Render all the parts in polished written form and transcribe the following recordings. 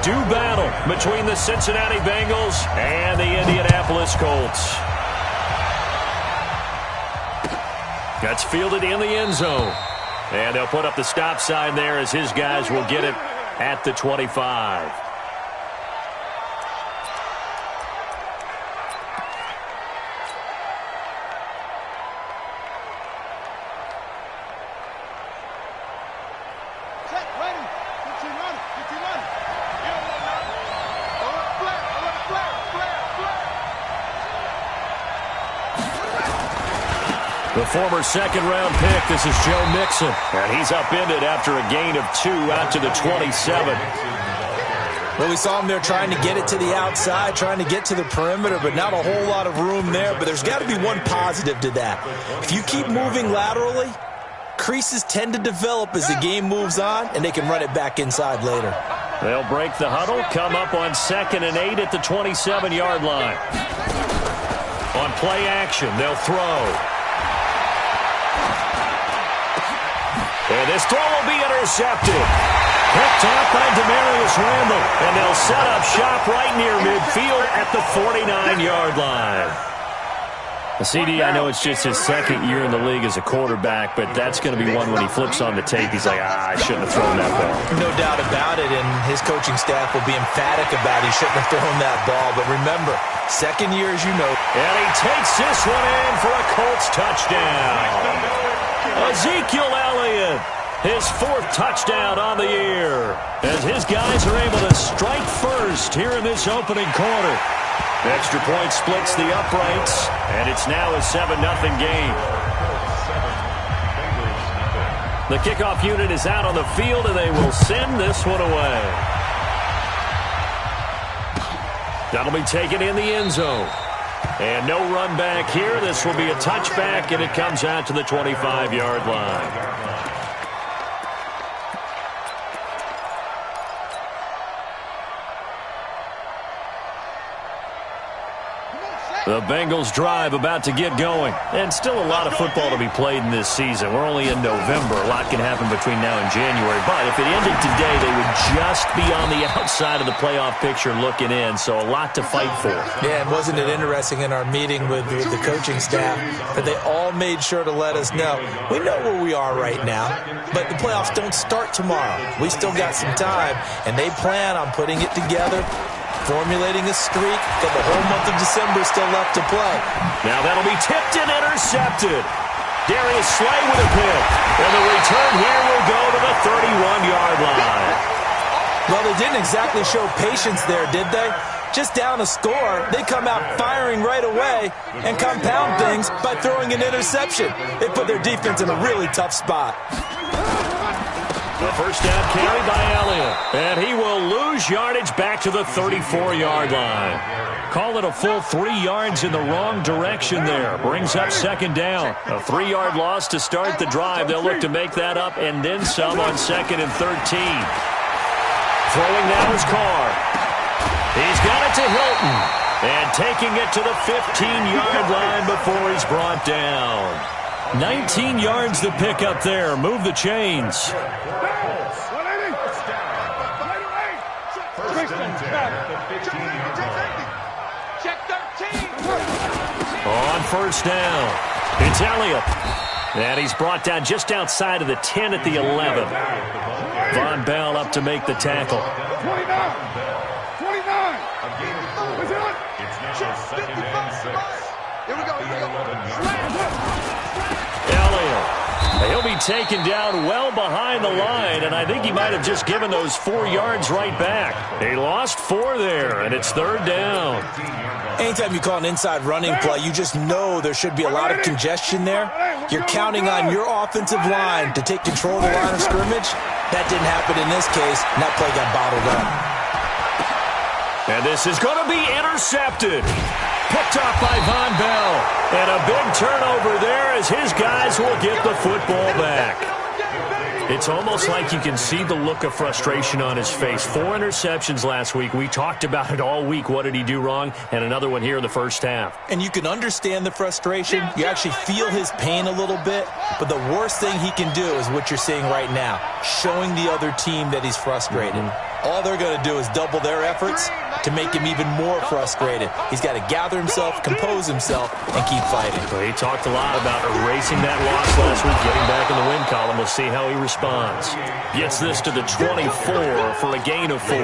do battle between the Cincinnati Bengals and the Indianapolis Colts. That's fielded in the end zone. And they'll put up the stop sign there as his guys will get it at the 25. The former second-round pick, this is Joe Mixon. And he's upended after a gain of 2 out to the 27. Well, we saw him there trying to get it to the outside, trying to get to the perimeter, but not a whole lot of room there. But there's got to be one positive to that. If you keep moving laterally, creases tend to develop as the game moves on, and they can run it back inside later. They'll break the huddle, come up on 2nd and 8 at the 27-yard line. On play action, they'll throw. And this throw will be intercepted. Picked off by Demarius Randall. And they'll set up shop right near midfield at the 49-yard line. CD, I know it's just his second year in the league as a quarterback, but that's going to be one when he flips on the tape. He's like, I shouldn't have thrown that ball. No doubt about it, and his coaching staff will be emphatic about he shouldn't have thrown that ball. But remember, second year, as you know. And he takes this one in for a Colts touchdown. Ezekiel Elliott, his 4th touchdown on the year, as his guys are able to strike first here in this opening quarter. Extra point splits the uprights, and it's now a 7-0 game. The kickoff unit is out on the field, and they will send this one away. That'll be taken in the end zone. And no run back here. This will be a touchback, and it comes out to the 25-yard line. The Bengals drive about to get going. And still a lot of football to be played in this season. We're only in November. A lot can happen between now and January. But if it ended today, they would just be on the outside of the playoff picture looking in. So a lot to fight for. Yeah, and wasn't it interesting in our meeting with the coaching staff that they all made sure to let us know, we know where we are right now, but the playoffs don't start tomorrow. We still got some time, and they plan on putting it together, formulating a streak, got the whole month of December still left to play. Now that'll be tipped and intercepted. Darius Slay with a pick. And the return here will go to the 31-yard line. Well, they didn't exactly show patience there, did they? Just down a score, they come out firing right away and compound things by throwing an interception. They put their defense in a really tough spot. The first down carry by Elliott. And he will lose yardage back to the 34-yard line. Call it a full 3 yards in the wrong direction there. Brings up 2nd down. A 3-yard loss to start the drive. They'll look to make that up and then some on 2nd and 13. Throwing now is Carr. He's got it to Hilton. And taking it to the 15-yard line before he's brought down. 19 yards to pick up there. Move the chains. On first down, it's Elliott. And he's brought down just outside of the 10 at the 11. Von Bell up to make the tackle. 29. Here we go. Elliott. He'll be taken down well behind the line, and I think he might have just given those 4 yards right back. He lost 4 there, and it's 3rd down. Anytime you call an inside running play, you just know there should be a lot of congestion there. You're counting on your offensive line to take control of the line of scrimmage. That didn't happen in this case, and that play got bottled up. And this is going to be intercepted. Picked off by Von Bell. And a big turnover there as his guys will get the football back. It's almost like you can see the look of frustration on his face. 4 interceptions last week. We talked about it all week. What did he do wrong? And another one here in the first half. And you can understand the frustration. You actually feel his pain a little bit. But the worst thing he can do is what you're seeing right now, showing the other team that he's frustrated. all they're going to do is double their efforts to make him even more frustrated. He's got to gather himself, compose himself, and keep fighting. Well, he talked a lot about erasing that loss last week, getting back in the win column. We'll see how he responds. Gets this to the 24 for a gain of 4.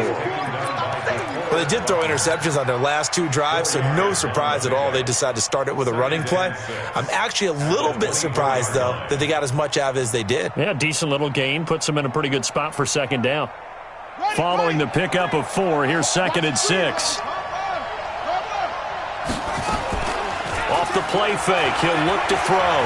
Well, they did throw interceptions on their last 2 drives, so no surprise at all they decided to start it with a running play. I'm actually a little bit surprised, though, that they got as much out of it as they did. Yeah, decent little gain. Puts them in a pretty good spot for second down. Following the pickup of 4, here's 2nd and 6. Off the play fake, he'll look to throw.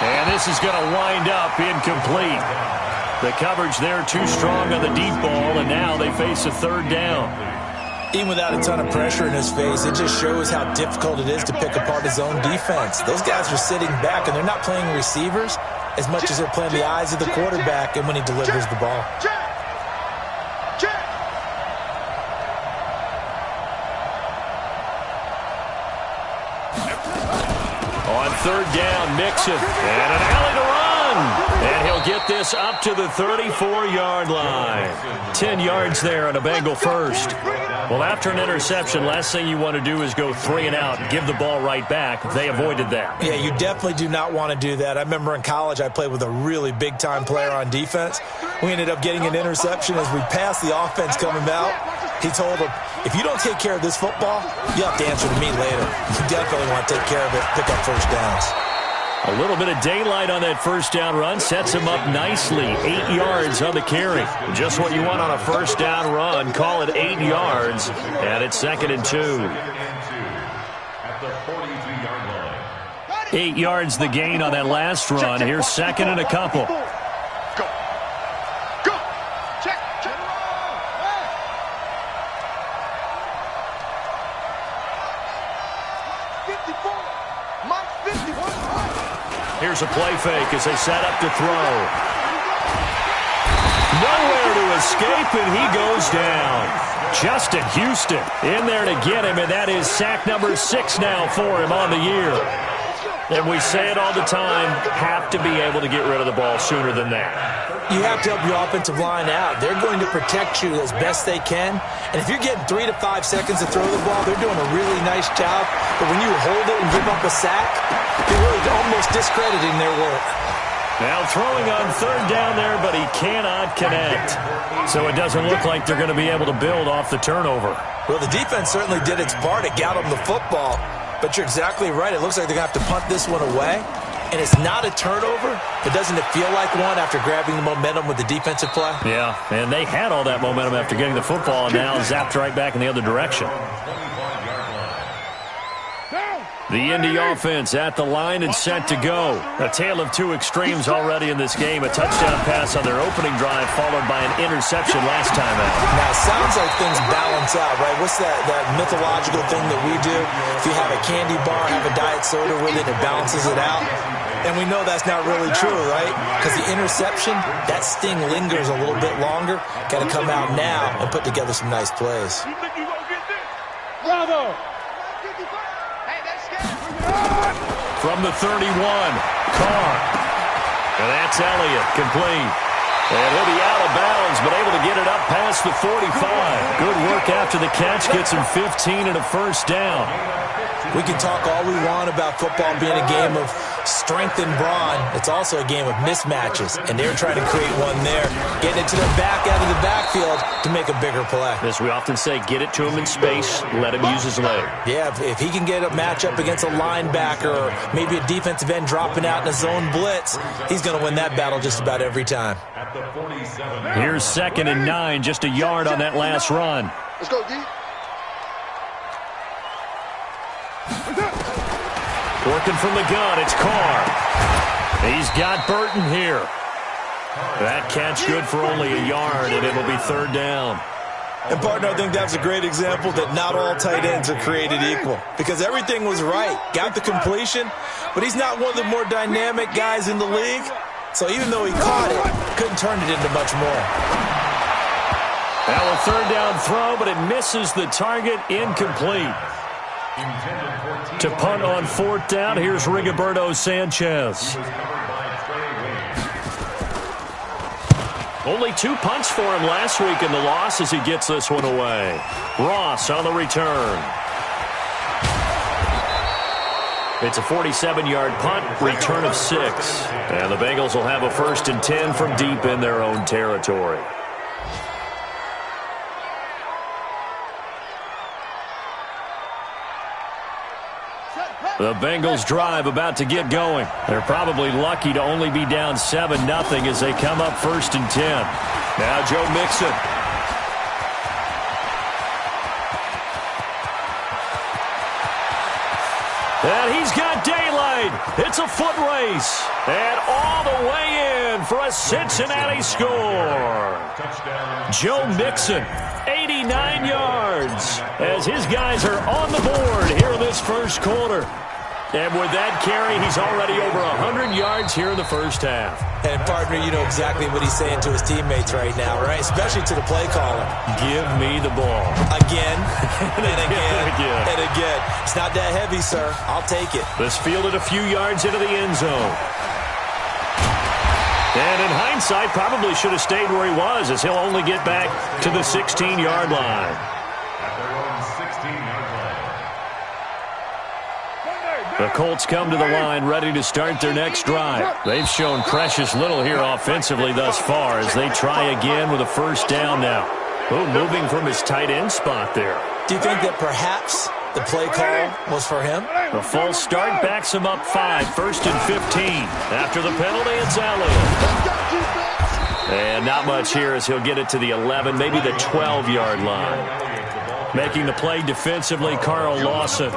And this is going to wind up incomplete. The coverage there too strong on the deep ball, and now they face a 3rd down. Even without a ton of pressure in his face, it just shows how difficult it is to pick apart his own defense. Those guys are sitting back, and they're not playing receivers as much as they're playing the eyes of the quarterback and when he delivers the ball. On 3rd down, Mixon, and an alley to run. And he'll get this up to the 34-yard line. 10 yards there on a Bengal first. Well, after an interception, last thing you want to do is go 3 and out and give the ball right back. They avoided that. Yeah, you definitely do not want to do that. I remember in college I played with a really big-time player on defense. We ended up getting an interception as we passed the offense coming out. He told him, if you don't take care of this football, you'll have to answer to me later. You definitely want to take care of it, pick up first downs. A little bit of daylight on that first down run sets him up nicely. 8 yards on the carry. Just what you want on a first down run. Call it 8 yards. And it's 2nd and 2. 8 yards the gain on that last run. Here's 2nd and a couple. Here's a play fake as they set up to throw. Nowhere to escape, and he goes down. Justin Houston in there to get him, and that is sack number 6 now for him on the year. And we say it all the time, have to be able to get rid of the ball sooner than that. You have to help your offensive line out. They're going to protect you as best they can. And if you're getting 3 to 5 seconds to throw the ball, they're doing a really nice job. But when you hold it and give up a sack, you're really almost discrediting their work. Now throwing on 3rd down there, but he cannot connect. So it doesn't look like they're going to be able to build off the turnover. Well, the defense certainly did its part. It got them the football. But you're exactly right. It looks like they're going to have to punt this one away. And it's not a turnover, but doesn't it feel like one after grabbing the momentum with the defensive play? Yeah, and they had all that momentum after getting the football, and now zapped right back in the other direction. The Indy offense at the line and set to go. A tale of 2 extremes already in this game. A touchdown pass on their opening drive, followed by an interception last time out. Now, it sounds like things balance out, right? What's that mythological thing that we do? If you have a candy bar, have a diet soda with it, it balances it out. And we know that's not really true, right? Because the interception, that sting lingers a little bit longer. Got to come out now and put together some nice plays. Bravo! From the 31, Carr. And that's Elliott, complete. And he'll be out of bounds, but able to get it up past the 45. Good work after the catch, gets him 15 and a first down. We can talk all we want about football being a game of strength and brawn. It's also a game of mismatches, and they're trying to create one there, getting it to the back out of the backfield to make a bigger play. As we often say, get it to him in space, let him use his leg. Yeah, if he can get a matchup against a linebacker or maybe a defensive end dropping out in a zone blitz, he's going to win that battle just about every time. Here's 2nd and 9, just a yard on that last run. Let's go, D. Working from the gun, it's Carr. He's got Burton here. That catch good for only a yard, and it'll be 3rd down. And, partner, I think that's a great example that not all tight ends are created equal. Because everything was right. Got the completion, but he's not one of the more dynamic guys in the league. So even though he caught it, couldn't turn it into much more. Now a 3rd down throw, but it misses the target, incomplete. To punt on 4th down, here's Rigoberto Sanchez. Only 2 punts for him last week in the loss as he gets this one away. Ross on the return. It's a 47-yard punt, return of 6. And the Bengals will have a 1st and 10 from deep in their own territory. The Bengals drive about to get going. They're probably lucky to only be down 7-0 as they come up 1st and 10. Now Joe Mixon. And he's got daylight. It's a foot race. And all the way in for a Cincinnati score. Joe Mixon, 89 yards, as his guys are on the board here in this first quarter. And with that carry, he's already over 100 yards here in the first half. And, partner, you know exactly what he's saying to his teammates right now, right? Especially to the play caller. Give me the ball. Again, and again, and again. It's not that heavy, sir. I'll take it. This fielded a few yards into the end zone. And in hindsight, probably should have stayed where he was, as he'll only get back to the 16-yard line. The Colts come to the line ready to start their next drive. They've shown precious little here offensively thus far as they try again with a 1st down now. Oh, moving from his tight end spot there. Do you think that perhaps the play call was for him? The false start backs him up 5, 1st and 15. After the penalty, it's Elliott. And not much here as he'll get it to the 11, maybe the 12-yard line. Making the play defensively, Carl Lawson.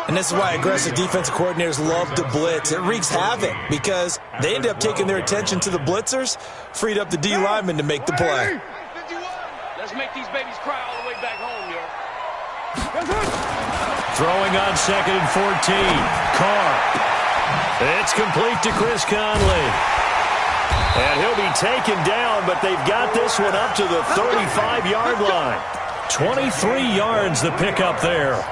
And this is why aggressive defensive coordinators love to blitz. It wreaks havoc because they end up taking their attention to the blitzers, freed up the D lineman to make the play. Let's make these babies cry all the way back home, yo. Throwing on 2nd and 14. Carr. It's complete to Chris Conley. And he'll be taken down, but they've got this one up to the 35-yard line. 23 yards the pickup there.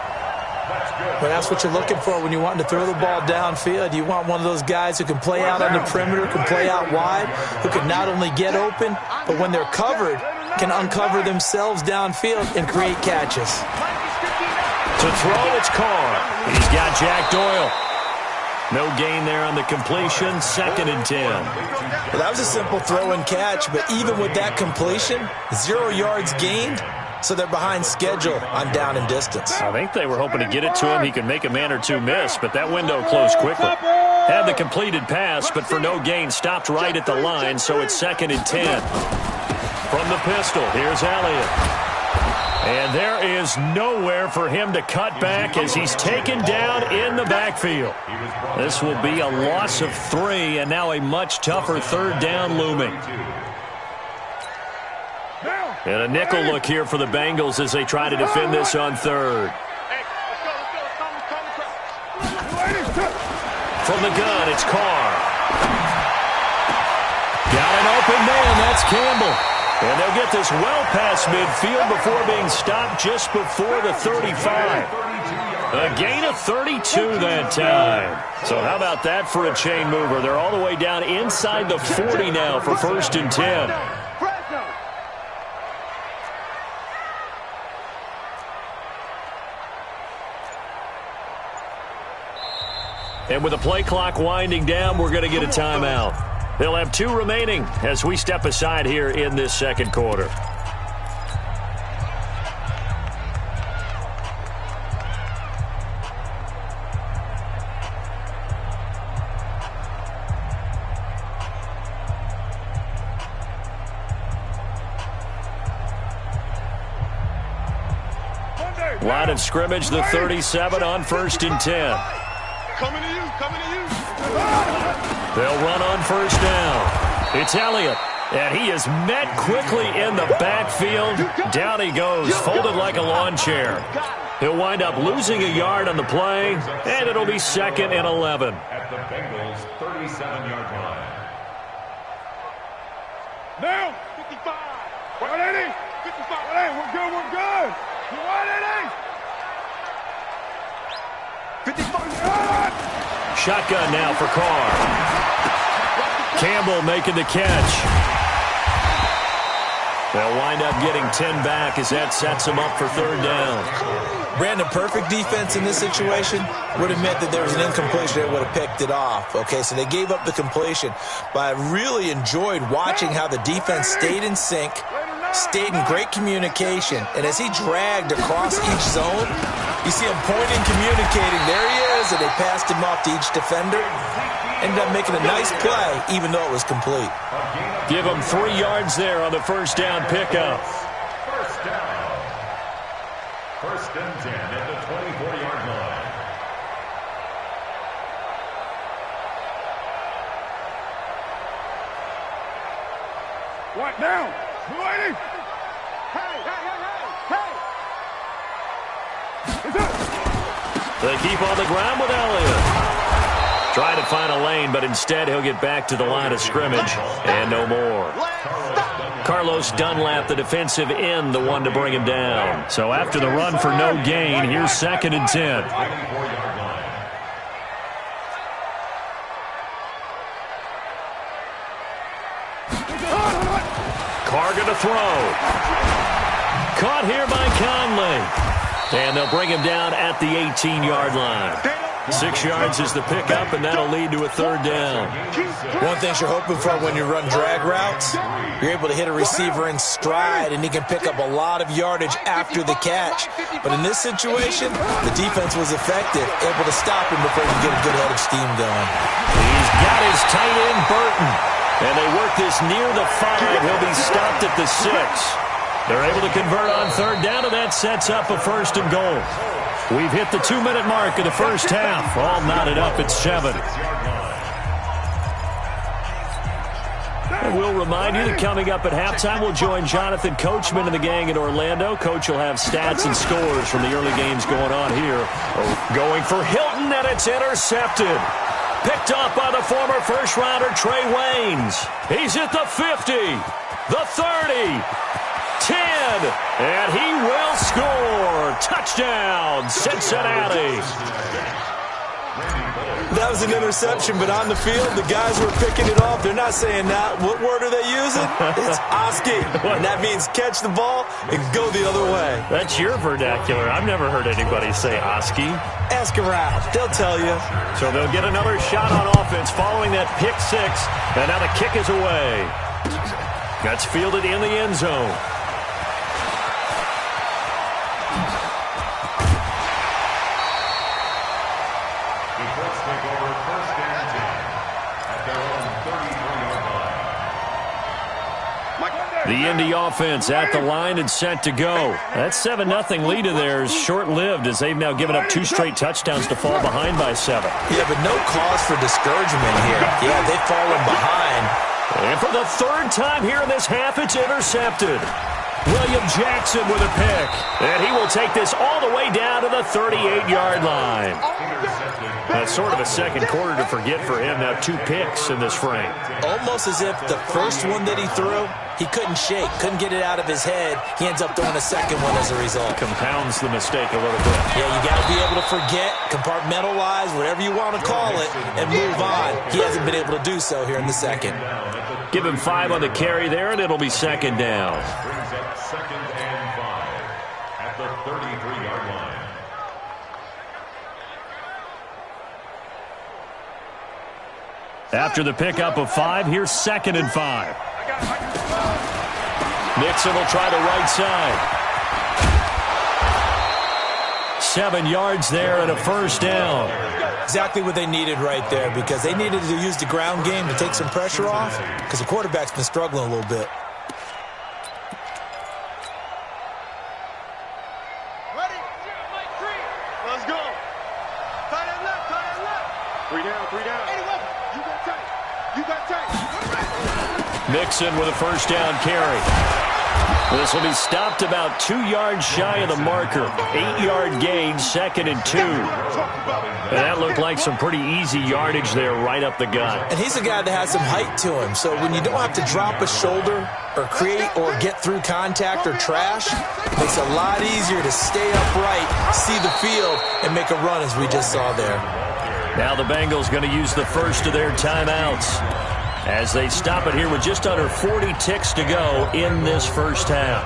But that's what you're looking for when you're wanting to throw the ball downfield. You want one of those guys who can play out on the perimeter, can play out wide, who can not only get open, but when they're covered, can uncover themselves downfield and create catches. To throw, it's Carr. He's got Jack Doyle. No gain there on the completion, 2nd and 10. Well, that was a simple throw and catch, but even with that completion, 0 yards gained. So they're behind schedule on down and distance. I think they were hoping to get it to him. He could make a man or two miss, but that window closed quickly. Had the completed pass, but for no gain, stopped right at the line, so it's 2nd and 10. From the pistol, here's Elliott. And there is nowhere for him to cut back as he's taken down in the backfield. This will be a loss of 3, and now a much tougher 3rd down looming. And a nickel look here for the Bengals as they try to defend this on 3rd. From the gun, it's Carr. Got an open man, that's Campbell. And they'll get this well past midfield before being stopped just before the 35. A gain of 32 that time. So how about that for a chain mover? They're all the way down inside the 40 now for 1st and 10. And with the play clock winding down, we're going to get a timeout. They'll have 2 remaining as we step aside here in this 2nd quarter. Line of scrimmage, the 37 on 1st and 10. Coming to you. They'll run on 1st down. It's Elliott, and he is met quickly in the backfield. Down he goes, folded like a lawn chair. He'll wind up losing a yard on the play, and it'll be 2nd and 11. At the Bengals' 37-yard line. Now, 55. 180. 55. Hey, we're good. 180. 55. Shotgun now for Carr. Campbell making the catch. They'll wind up getting 10 back as that sets them up for third down. Brandon, perfect defense in this situation would have meant that there was an incompletion that would have picked it off. Okay, so they gave up the completion. But I really enjoyed watching how the defense stayed in sync, stayed in great communication. And as he dragged across each zone, you see him pointing, communicating. There he is, and they passed him off to each defender. Ended up making a nice play, even though it was complete. Give him 3 yards there on the first down pickup. First down. First and 10 at the 24-yard line. What now? 280. Hey. They keep on the ground with Elliott. Try to find a lane, but instead he'll get back to the line of scrimmage and no more. Carlos Dunlap, the defensive end, the one to bring him down. So after the run for no gain, here's 2nd and 10. Carr going to throw. Caught here by Conley. And they'll bring him down at the 18-yard line. 6 yards is the pickup, and that'll lead to a third down. One thing you're hoping for when you run drag routes, you're able to hit a receiver in stride, and he can pick up a lot of yardage after the catch. But in this situation, the defense was effective, able to stop him before he could get a good head of steam going. He's got his tight end, Burton. And they work this near the 5. He'll be stopped at the 6. They're able to convert on third down, and that sets up a 1st and goal. We've hit the 2-minute mark of the first half. All knotted up at 7. And we'll remind you that coming up at halftime, we'll join Jonathan Coachman and the gang in Orlando. Coach will have stats and scores from the early games going on here. Going for Hilton, and it's intercepted. Picked off by the former first-rounder Trey Waynes. He's at the 50, the 30. 10, and he will score. Touchdown, Cincinnati. That was an interception, but on the field, the guys who are picking it off, they're not saying that. What word are they using? It's Oski, and that means catch the ball and go the other way. That's your vernacular. I've never heard anybody say Oski. Ask around. They'll tell you. So they'll get another shot on offense following that pick 6, and now the kick is away. That's fielded in the end zone. The Indy offense at the line and set to go. That 7-0 lead of theirs short-lived as they've now given up 2 straight touchdowns to fall behind by 7. Yeah, but no cause for discouragement here. Yeah, they've fallen behind. And for the 3rd time here in this half, it's intercepted. William Jackson with a pick. And he will take this all the way down to the 38-yard line. That's sort of a second quarter to forget for him. Now 2 picks in this frame. Almost as if the first one that he threw, he couldn't shake, couldn't get it out of his head. He ends up throwing a second one as a result. Compounds the mistake a little bit. Yeah, you got to be able to forget, compartmentalize, whatever you want to call it, and move on. He hasn't been able to do so here in the second. Give him 5 on the carry there, and it'll be 2nd down. Brings up 2nd and 5 at the 33-yard line. After the pickup of 5, here's 2nd and 5. Nixon will try the right side. 7 yards there and a 1st down. Exactly what they needed right there, because they needed to use the ground game to take some pressure off, because the quarterback's been struggling a little bit. Ready? Let's go. Tight end left, tight end left. 3 down, 3 down. You got tight. You got tight. Nixon with a 1st down carry. This will be stopped about 2 yards shy of the marker. 8-yard gain, 2nd and 2. And that looked like some pretty easy yardage there right up the gut. And he's a guy that has some height to him, so when you don't have to drop a shoulder or create or get through contact or trash, it makes it a lot easier to stay upright, see the field, and make a run as we just saw there. Now the Bengals going to use the first of their timeouts. as they stop it here with just under 40 ticks to go in this first half.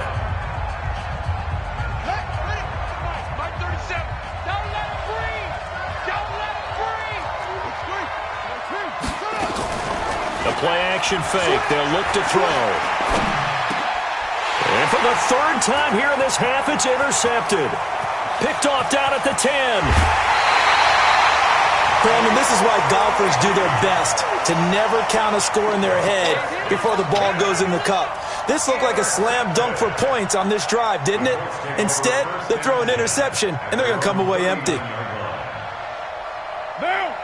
The play-action fake. They'll look to throw. And for the third time here in this half, it's intercepted. Picked off down at the 10. Brandon, this is why golfers do their best to never count a score in their head before the ball goes in the cup. This looked like a slam dunk for points on this drive, didn't it? Instead, they throw an interception, and they're going to come away empty.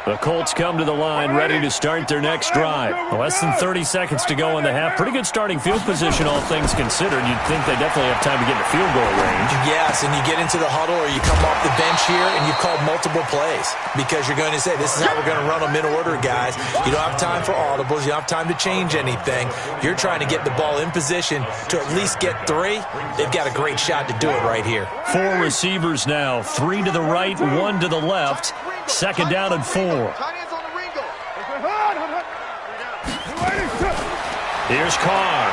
The Colts come to the line ready to start their next drive. Less than 30 seconds to go in the half. Pretty good starting field position, all things considered. You'd think they definitely have time to get to field goal range. Yes, and you get into the huddle or you come off the bench here and you've called multiple plays because you're going to say, this is how we're going to run them in order, guys. You don't have time for audibles. You don't have time to change anything. You're trying to get the ball in position to at least get 3. They've got a great shot to do it right here. 4 receivers now. 3 to the right, 1 to the left. Second down and 4. Here's Carr.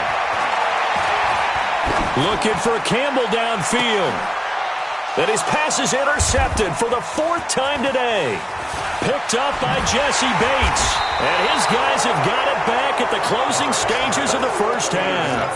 Looking for Campbell downfield. And his pass is intercepted for the 4th time today. Picked up by Jesse Bates. And his guys have got it back at the closing stages of the first half.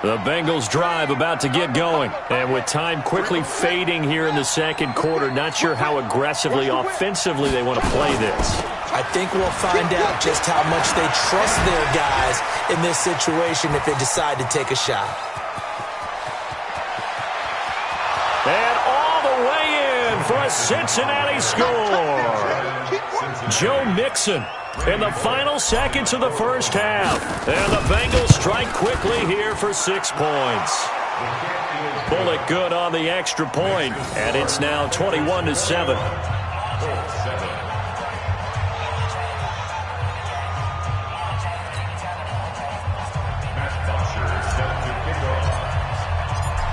The Bengals drive about to get going. And with time quickly fading here in the second quarter, not sure how aggressively, offensively they want to play this. I think we'll find out just how much they trust their guys in this situation if they decide to take a shot. And all the way in for a Cincinnati score. Joe Mixon in the final seconds of the first half. And the Bengals strike quickly here for 6 points. Bullock good on the extra point, and it's now 21-7.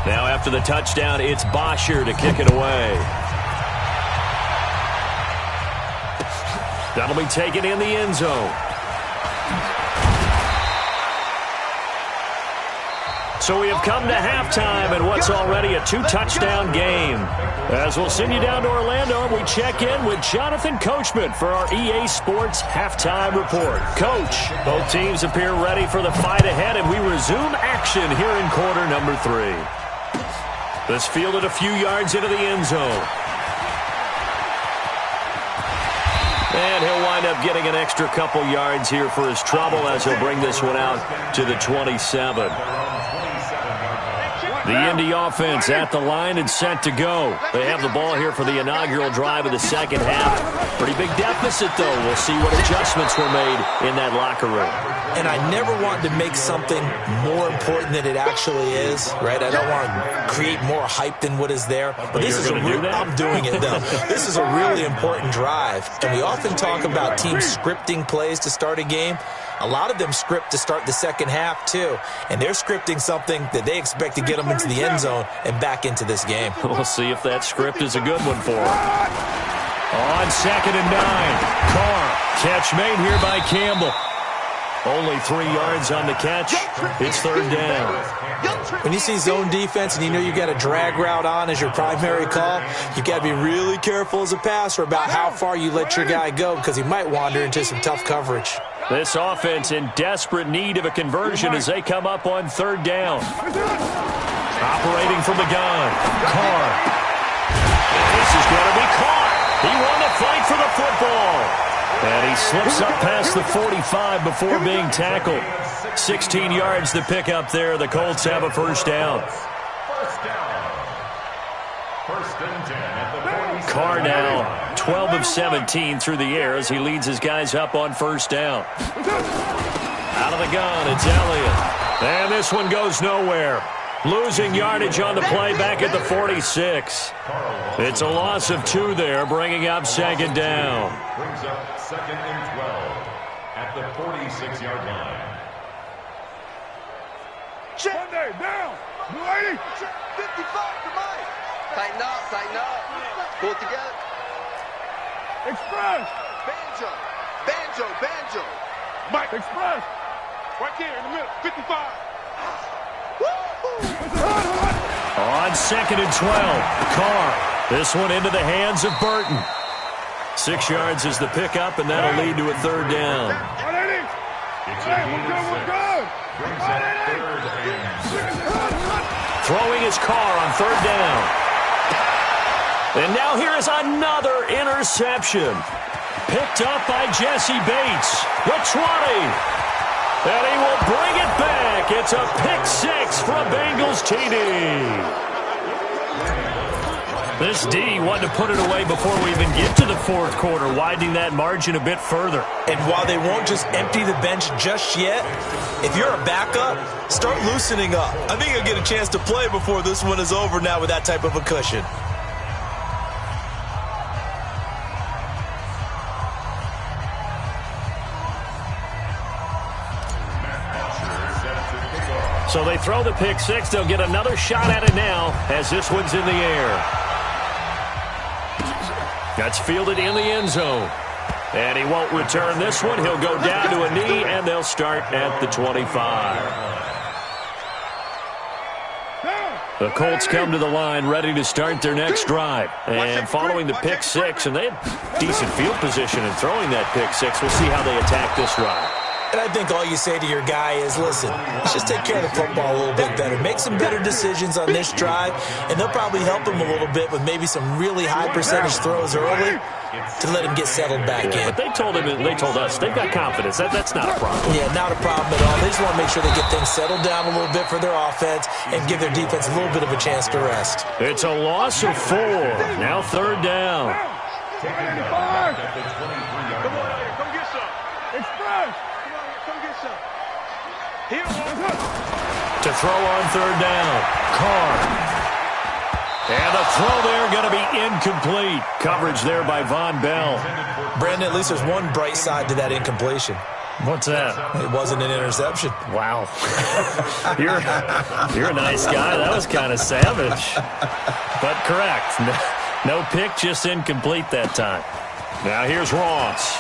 Now after the touchdown, it's Bosher to kick it away. That'll be taken in the end zone. So we have come to halftime in what's already a 2-touchdown game. As we'll send you down to Orlando, we check in with Jonathan Coachman for our EA Sports Halftime Report. Coach, both teams appear ready for the fight ahead, and we resume action here in quarter number 3. This fielded a few yards into the end zone. And he'll wind up getting an extra couple yards here for his trouble as he'll bring this one out to the 27. The Indy offense at the line and set to go. They have the ball here for the inaugural drive of the second half. Pretty big deficit, though. We'll see what adjustments were made in that locker room. And I never want to make something more important than it actually is, right? I don't want to create more hype than what is there. But this is I'm doing it, though. This is a really important drive. And we often talk about teams scripting plays to start a game. A lot of them script to start the second half, too. And they're scripting something that they expect to get them into the end zone and back into this game. We'll see if that script is a good one for them. On 2nd and 9, Carr. Catch made here by Campbell. Only 3 yards on the catch. It's 3rd down. When you see zone defense and you know you got a drag route on as your primary call, you got to be really careful as a passer about how far you let your guy go because he might wander into some tough coverage. This offense in desperate need of a conversion as they come up on 3rd down. Operating from the gun, Carr. This is going to be caught. He won the fight for the football. And he slips up past the 45 before being tackled. 16 yards to pick up there. The Colts have a first down. Carr now 12 of 17 through the air as he leads his guys up on first down. Out of the gun, it's Elliott. And this one goes nowhere. Losing yardage on the play back at the 46. It's a loss of 2 there, bringing up 2nd down. Brings up 2nd and 12 at the 46-yard line. Sunday, down. Tighten up, tighten up. Pull it together. Express. Banjo. Banjo, banjo. Mike. Express. Right there in the middle. 55. On 2nd and 12, Carr. This one into the hands of Burton. 6 yards is the pickup, and that'll lead to a 3rd down. We're good. Throwing his Carr on 3rd down. And now here is another interception. Picked up by Jesse Bates. The 20. And he will bring it back. It's a pick 6 for a Bengals TD. This D wanted to put it away before we even get to the 4th quarter, widening that margin a bit further. And while they won't just empty the bench just yet, if you're a backup, start loosening up. I think you'll get a chance to play before this one is over now with that type of a cushion. So they throw the pick 6. They'll get another shot at it now as this one's in the air. That's fielded in the end zone. And he won't return this one. He'll go down to a knee, and they'll start at the 25. The Colts come to the line ready to start their next drive. And following the pick 6, and they had decent field position in throwing that pick 6. We'll see how they attack this drive. And I think all you say to your guy is, listen, let's just take care of the football a little bit better. Make some better decisions on this drive, and they'll probably help him a little bit with maybe some really high percentage throws early to let him get settled back in. But they told us, they've got confidence. That's not a problem. Yeah, not a problem at all. They just want to make sure they get things settled down a little bit for their offense and give their defense a little bit of a chance to rest. It's a loss of 4. Now 3rd down. Come on here, come get some. Express. Come get some. Here, To throw on 3rd down, Carr. And the throw there going to be incomplete. Coverage there by Von Bell. Brandon, at least there's one bright side to that incompletion. What's that? It wasn't an interception. Wow. You're a nice guy. That was kind of savage. But correct. No pick, just incomplete that time. Now here's Ross.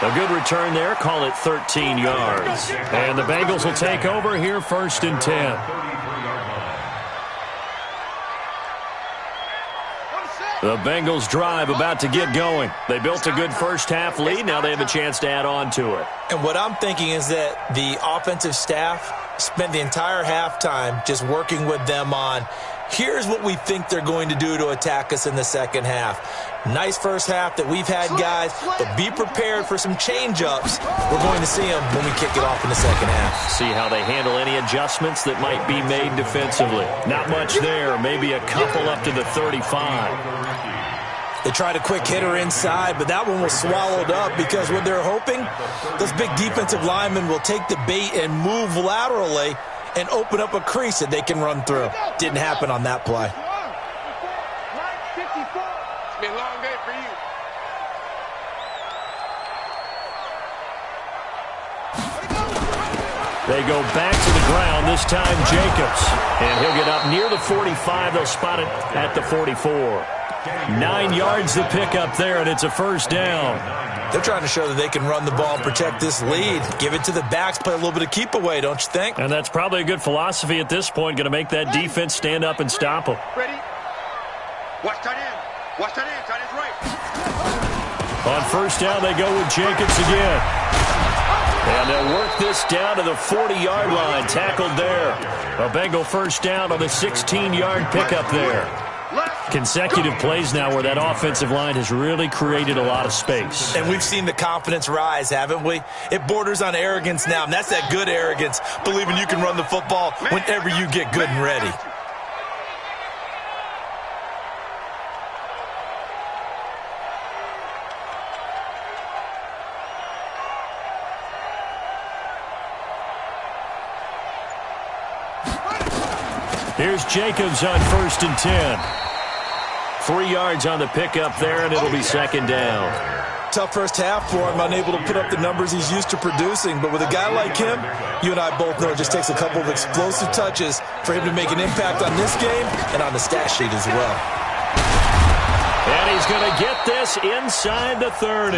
A good return there. Call it 13 yards. And the Bengals will take over here 1st and 10. The Bengals drive about to get going. They built a good first-half lead. Now they have a chance to add on to it. And what I'm thinking is that the offensive staff spent the entire halftime just working with them on, here's what we think they're going to do to attack us in the second half. Nice first half that we've had, guys, but be prepared for some change-ups. We're going to see them when we kick it off in the second half. See how they handle any adjustments that might be made defensively. Not much there, maybe a couple up to the 35. They tried a quick hitter inside, but that one was swallowed up because what they're hoping, those big defensive linemen will take the bait and move laterally and open up a crease that they can run through. Didn't happen on that play. It's been a long day for you. They go back to the ground, this time Jacobs. And he'll get up near the 45. They'll spot it at the 44. 9 yards to pick up there, and it's a 1st down. They're trying to show that they can run the ball and protect this lead. Give it to the backs, play a little bit of keep away, don't you think? And that's probably a good philosophy at this point, going to make that defense stand up and stop them. Ready? Watch tight end. Watch tight end. Tight end's right. On 1st down, they go with Jacobs again. And they'll work this down to the 40-yard line, tackled there. A Bengal 1st down on the 16-yard pickup there. Consecutive plays now where that offensive line has really created a lot of space. And we've seen the confidence rise, haven't we? It borders on arrogance now, and that's that good arrogance, believing you can run the football whenever you get good and ready. Here's Jacobs on 1st and 10. 3 yards on the pickup there, and it'll be 2nd down. tough first half for him, unable to put up the numbers he's used to producing. But with a guy like him, you and I both know it just takes a couple of explosive touches for him to make an impact on this game and on the stat sheet as well. And he's going to get this inside the 30.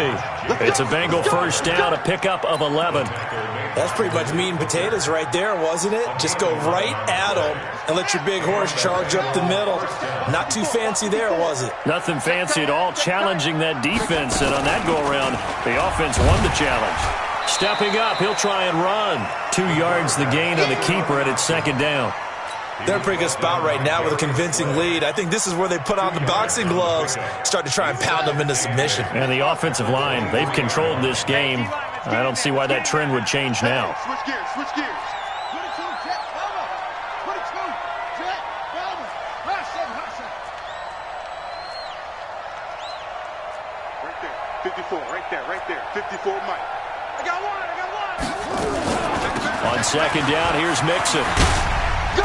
It's a Bengal first down, a pickup of 11. That's pretty much meat and potatoes right there, wasn't it? Just go right at him and let your big horse charge up the middle. Not too fancy there, was it? Nothing fancy at all, challenging that defense. And on that go-around, the offense won the challenge. Stepping up, he'll try and run. 2 yards the gain on the keeper, and it's second down. They're in a pretty good spot right now with a convincing lead. I think this is where they put on the boxing gloves, start to try and pound them into submission. And the offensive line, they've controlled this game. I don't see why that trend would change now. Switch gears, switch gears. 22, jet, cover. 22, jet, cover. Hustle. Right there, 54, right there. 54, Mike. I got one. On second down, here's Mixon. Go.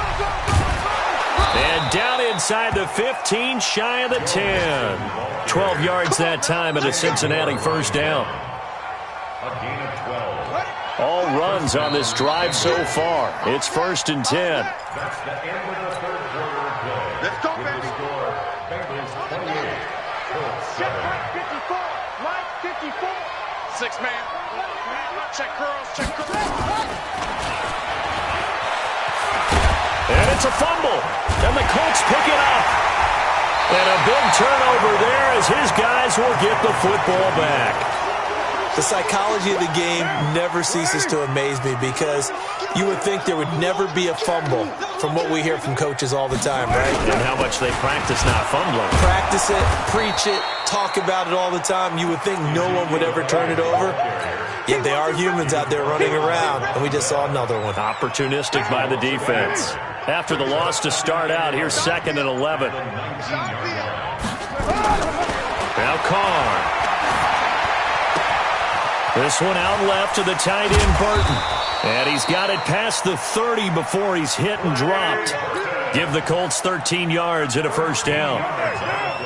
And down inside the 15, shy of the 10. 12 yards that time at a Cincinnati first down. A gain of 12. All runs on this drive so far. It's first and 10. That's the end of the third quarter of play. Let's go, With baby. the score, Bengals 28, Colts 7. Mike 54. Mike 54. 6-man. Check curls. And it's a fumble. And the Colts pick it up. And a big turnover there as his guys will get the football back. The psychology of the game never ceases to amaze me because you would think there would never be a fumble from what we hear from coaches all the time, right? And how much they practice not fumbling. Practice it, preach it, talk about it all the time. You would think no one would ever turn it over. Yet they are humans out there running around, and we just saw another one. Opportunistic by the defense. After the loss to start out, here's second and 11. Now Carr. This one out left to the tight end, Burton. And he's got it past the 30 before he's hit and dropped. Give the Colts 13 yards and a first down.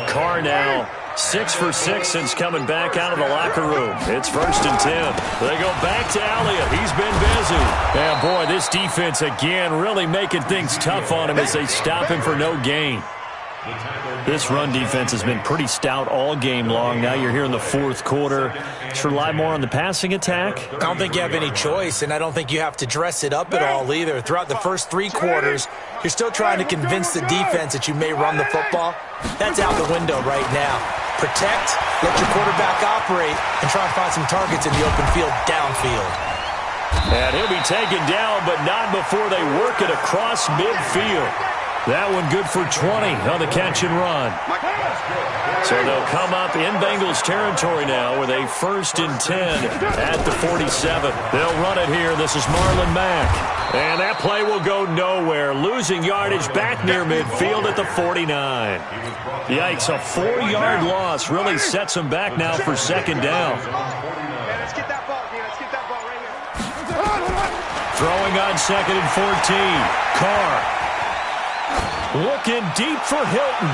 Carr now 6 for 6 since coming back out of the locker room. It's first and 10. They go back to Elliott. He's been busy. And boy, this defense again really making things tough on him as they stop him for no gain. This run defense has been pretty stout all game long. Now you're here in the fourth quarter. Should rely more on the passing attack? I don't think you have any choice, and I don't think you have to dress it up at all either. Throughout the first 3 quarters, you're still trying to convince the defense that you may run the football. That's out the window right now. Protect, let your quarterback operate, and try and find some targets in the open field downfield. And he'll be taken down, but not before they work it across midfield. That one good for 20 on the catch and run. So they'll come up in Bengals territory now with a first and 10 at the 47. They'll run it here. This is Marlon Mack. And that play will go nowhere. Losing yardage back near midfield at the 49. Yikes, a 4-yard loss really sets them back now for second down. Let's get that ball, man. Let's get that ball right here. Throwing on second and 14. Carr. Looking deep for Hilton.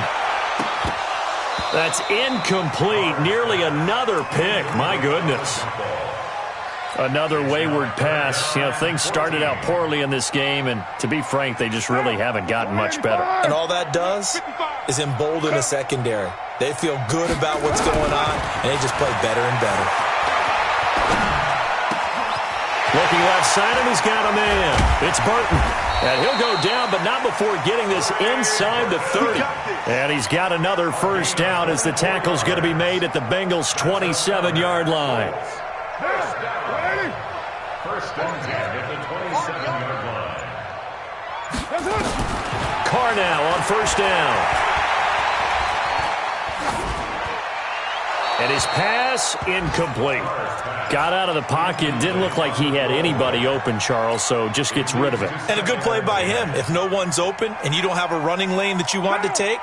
That's incomplete. Nearly another pick. My goodness. Another wayward pass. You know, things started out poorly in this game, and to be frank, they just really haven't gotten much better. And all that does is embolden the secondary. They feel good about what's going on, and they just play better and better. Looking left side, and he's got a man. It's Burton. And he'll go down, but not before getting this inside the 30. And he's got another first down as the tackle's going to be made at the Bengals' 27-yard line. First and 10 at the 27-yard line. Carr now on first down. And his pass incomplete. Got out of the pocket. Didn't look like he had anybody open, Charles, so just gets rid of it. And a good play by him. If no one's open and you don't have a running lane that you want to take,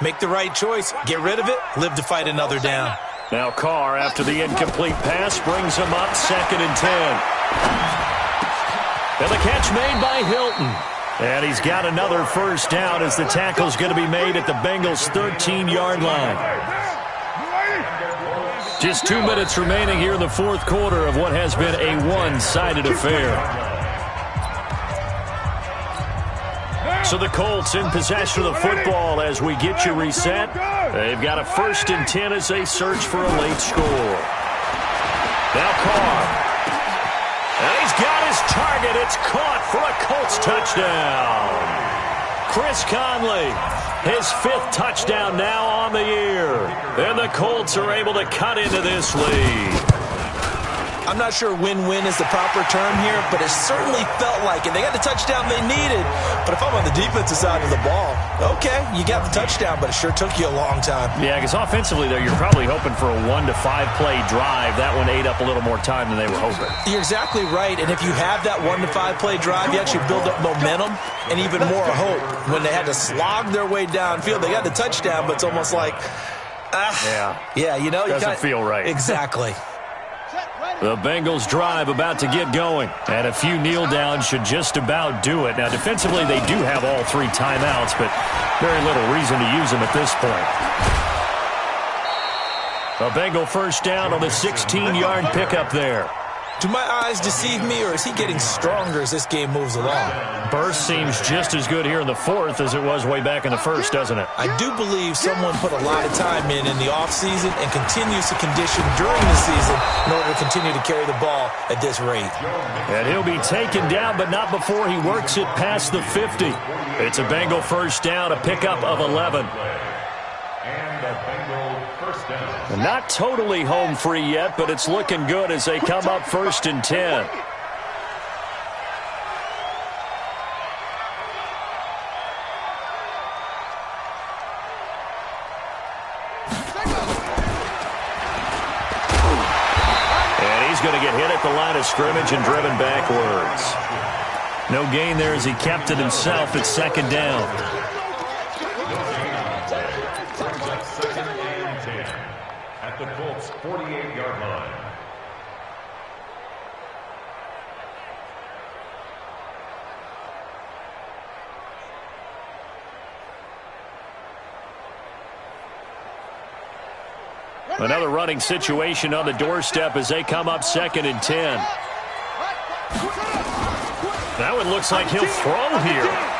make the right choice. Get rid of it. Live to fight another down. Now Carr, after the incomplete pass, brings him up second and 10. And the catch made by Hilton. And he's got another first down as the tackle's going to be made at the Bengals' 13-yard line. Just 2 minutes remaining here in the fourth quarter of what has been a one-sided affair. So the Colts in possession of the football as we get you reset. They've got a 1st and 10 as they search for a late score. Now Carr. And he's got his target. It's caught for a Colts touchdown. Chris Conley, his 5th touchdown now on the year. And the Colts are able to cut into this lead. I'm not sure win-win is the proper term here, but it certainly felt like it. They got the touchdown they needed, but if I'm on the defensive side of the ball, okay, you got the touchdown, but it sure took you a long time. Yeah, because offensively, though, you're probably hoping for a 1 to 5 play drive. That one ate up a little more time than they were hoping. You're exactly right, and if you have that 1 to 5 play drive, you actually build up momentum and even more hope. When they had to slog their way downfield, they got the touchdown, but it's almost like, yeah, you know, doesn't feel right. Exactly. The Bengals drive about to get going, and a few kneel downs should just about do it. Now, defensively, they do have all 3 timeouts, but very little reason to use them at this point. A Bengal 1st down on the 16-yard pickup there. Do my eyes deceive me, or is he getting stronger as this game moves along? Burst seems just as good here in the 4th as it was way back in the 1st, doesn't it? I do believe someone put a lot of time in the offseason and continues to condition during the season in order to continue to carry the ball at this rate. And he'll be taken down, but not before he works it past the 50. It's a Bengal 1st down, a pickup of 11. And a Bengal 1st down. Not totally home free yet, but it's looking good as they come up 1st and 10. And he's going to get hit at the line of scrimmage and driven backwards. No gain there as he kept it himself at 2nd down. At the Colts' 48-yard line. Another running situation on the doorstep as they come up 2nd and 10. That one looks like he'll throw here.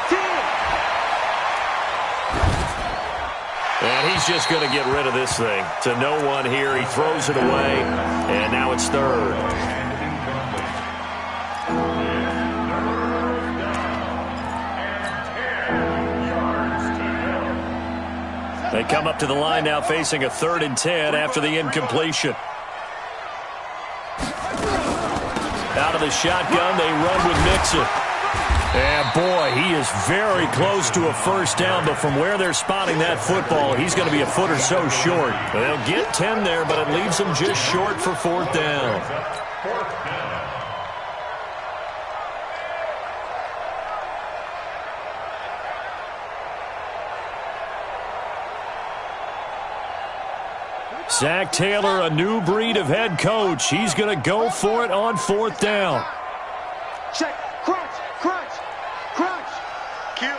And he's just going to get rid of this thing. To no one here. He throws it away. And now it's 3rd. They come up to the line now facing a 3rd and 10 after the incompletion. Out of the shotgun, they run with Mixon. And, boy, he is very close to a 1st down, but from where they're spotting that football, he's going to be a foot or so short. They'll get 10 there, but it leaves them just short for 4th down. 4th down. Zach Taylor, a new breed of head coach. He's going to go for it on 4th down. Check. Crunch. Crunch. Crunch. Kill.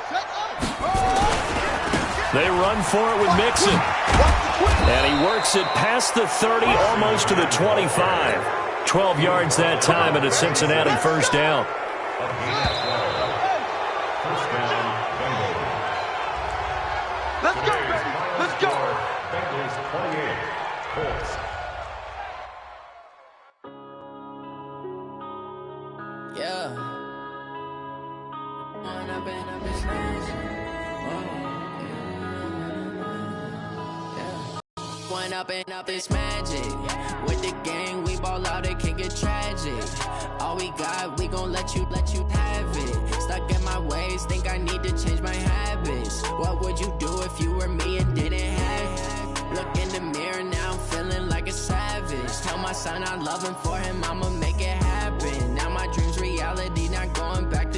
They run for it with Mixon. And he works it past the 30, almost to the 25. 12 yards that time, and a Cincinnati 1st down. Let's go, baby. Let's go. Bengals 28. Colts. Yeah. One up and up is magic. With the gang, we ball out, it can get tragic. All we got, we gon' let you have it. Stuck in my ways, think I need to change my habits. What would you do if you were me and didn't have it? Look in the mirror, now I'm feeling like a savage. Tell my son I love him, for him I'ma make it happen. Now my dream's reality, not going back to.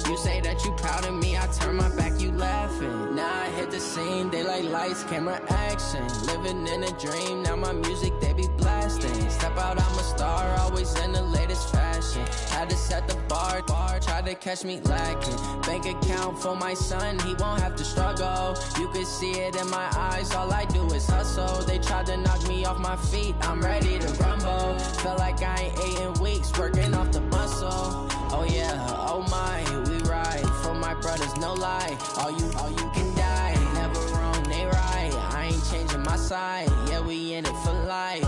You say that you proud of me, I turn my back, you laughing. Now I hit the scene, they like lights, camera, action. Living in a dream, now my music, they be blasting. Step out, I'm a star, always in the latest fashion. Had to set the bar, try to catch me lacking. Bank account for my son, he won't have to struggle. You can see it in my eyes, all I do is hustle. They tried to knock me off my feet, I'm ready to rumble. Felt like I ain't ate in weeks, working off the muscle. Oh yeah, oh my, we ride for my brothers, no lie. All you can die, never wrong, they right. I ain't changing my side, yeah, we in it for life.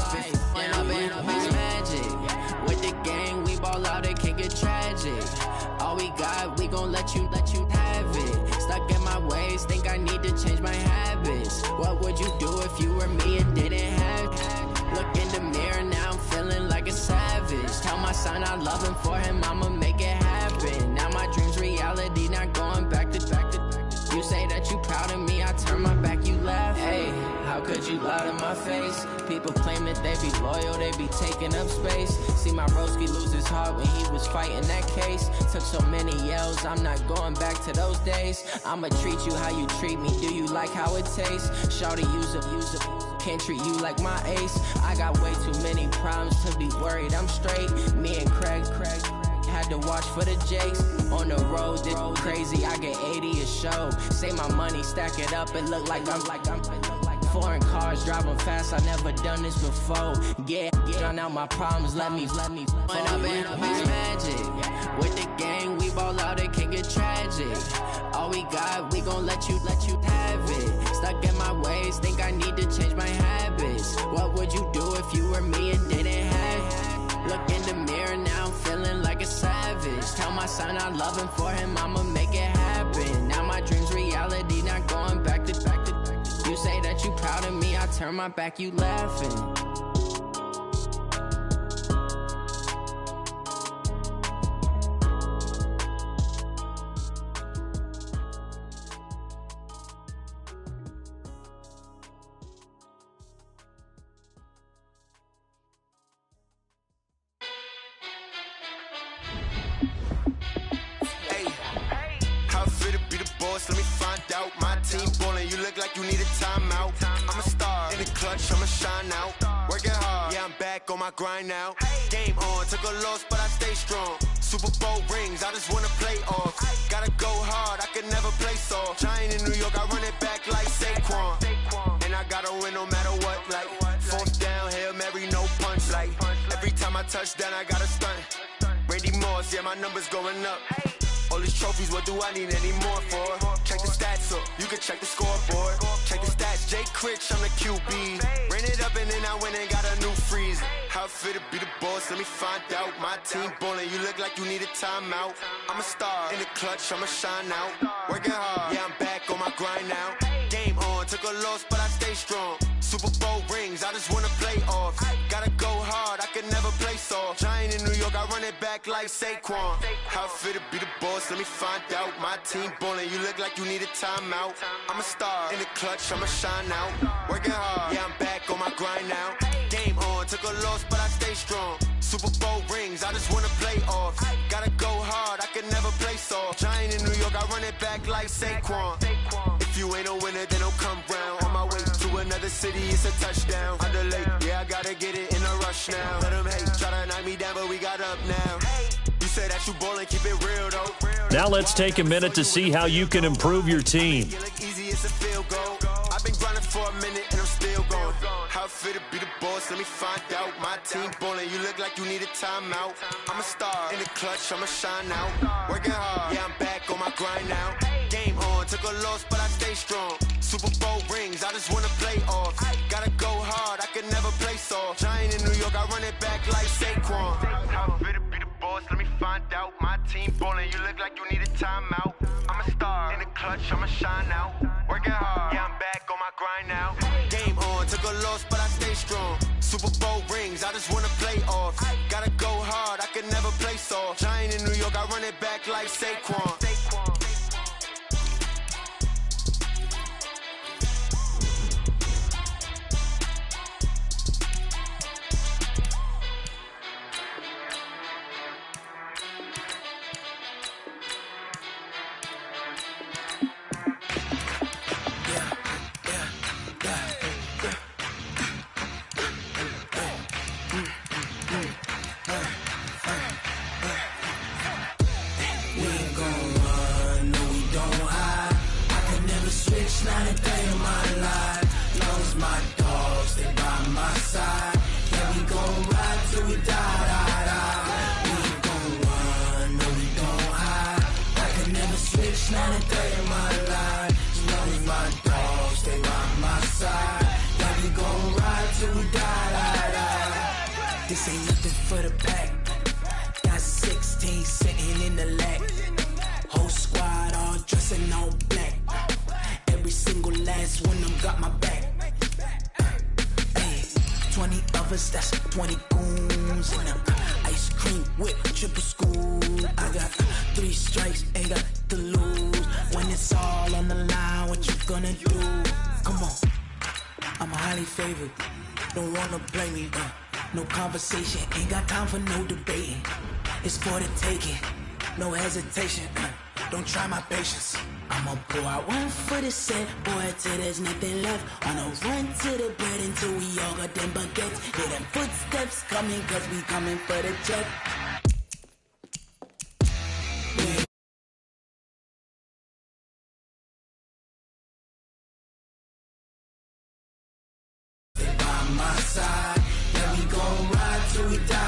And I've been magic with the gang, we ball out, it can get tragic. All we got, we gon' let you have it. Stuck in my ways, think I need to change my habits. What would you do if you were me and didn't have it? Look in the mirror, now I'm feeling like a savage. Tell my son I love him, for him I'ma make it happen. Now my dream's reality, not going back to. You say that you proud of me, I turn my back, you laugh. Hey, how could you lie to my face? People claim that they be loyal, they be taking up space. See my broski lose his heart when he was fighting that case. Took so many yells, I'm not going back to those days. I'ma treat you how you treat me, do you like how it tastes? Shawty, use it. Can't treat you like my ace. I got way too many problems to be worried, I'm straight. Me and Craig had to watch for the Jakes. On the road, this crazy, I get 80 a show. Say my money, stack it up, it look like I'm foreign cars, driving fast, I never done this before. Yeah, drown out my problems, let me When I've been magic with the gang, we ball out, it can get tragic. All we got, we gon' let you have it. Stuck in my ways, think I need to change my habits. What would you do if you were me and didn't have it? Look in the mirror, now I'm feeling like a savage. Tell my son I love him, for him I'ma make it happen. Now my dream's reality, not going back to. You say that you proud of me, I turn my back, you laughing. Let me find out. My team ballin', you look like you need a timeout. I'm a star, in the clutch, I'ma shine out. Working hard, yeah, I'm back on my grind now. Game on, took a loss, but I stay strong. Super Bowl rings, I just wanna play off. Gotta go hard, I can never play soft. Giant in New York, I run it back like Saquon. And I gotta win no matter what, like fourth down, Hail Mary, no punch. Like every time I touch down, I gotta stunt. Randy Moss, yeah, my numbers going up. All these trophies, what do I need any more for? Check the stats up, you can check the scoreboard. Check the stats, Jay Critch, I'm the QB. Ran it up and then I went and got a new freeze. How it feel to be the boss, let me find out. My team ballin', you look like you need a timeout. I'm a star, in the clutch, I'ma shine out. Working hard, yeah, I'm back on my grind now. Game on, took a loss, but I stay strong. Super Bowl rings, I just wanna play off. Gotta go hard, I can never play soft. Giant in New York, I run it back like Saquon. How it feel to be the boss, let me find out. My team ballin', you look like you need a timeout. I'm a star, in the clutch, I'ma shine out. Working hard, yeah, I'm back on my grind now. Game on, took a loss, but I stay strong. Super Bowl rings, I just wanna play off. Gotta go hard, I can never play soft. Giant in New York, I run it back like Saquon. If you ain't a winner, then don't come round. On my way to another city, it's a touchdown. Under late, yeah, I gotta get it in a rush now. Let them hate, try to knock me down, but we got up now. You say that you ballin', keep it real though. Now let's take a minute to see how you can improve your team. Easy as a field goal. I've been grinding for a minute and I'm still going. How it feel to be the boss, let me find out. My team ballin', you look like you need a timeout. I'm a star, in the clutch, I'ma shine out. Working hard, yeah, I'm back on my grind now. Game on, took a loss, but I stay strong. Super Bowl rings, I just wanna play off. Gotta go hard, I can never play soft. Giant in New York, I run it back like Saquon. How it feel to be the boss, let me find out. My team ballin', you look like you need a timeout. I'm a star, in the clutch, I'ma shine out. Working hard, yeah, I'm back on my grind now. Game on, took a loss, but I stay strong. Super Bowl rings, I just wanna play off. Gotta go hard, I can never play soft. Giant in New York, I run it back like Saquon. Yeah. lovers, that's 20 goons. And ice cream whip, triple scoop. I got 3 strikes, ain't got to lose. When it's all on the line, what you gonna do? Come on, I'm highly favored. Don't wanna play me, no conversation, ain't got time for no debating. It's for the taking, no hesitation. Don't try my patience. I'ma pour out one for the set, boy, till there's nothing left. On a run to the bread until we all got them baguettes. Hear them footsteps coming, cause we coming for the check. By my side, yeah, we gon' ride till we die.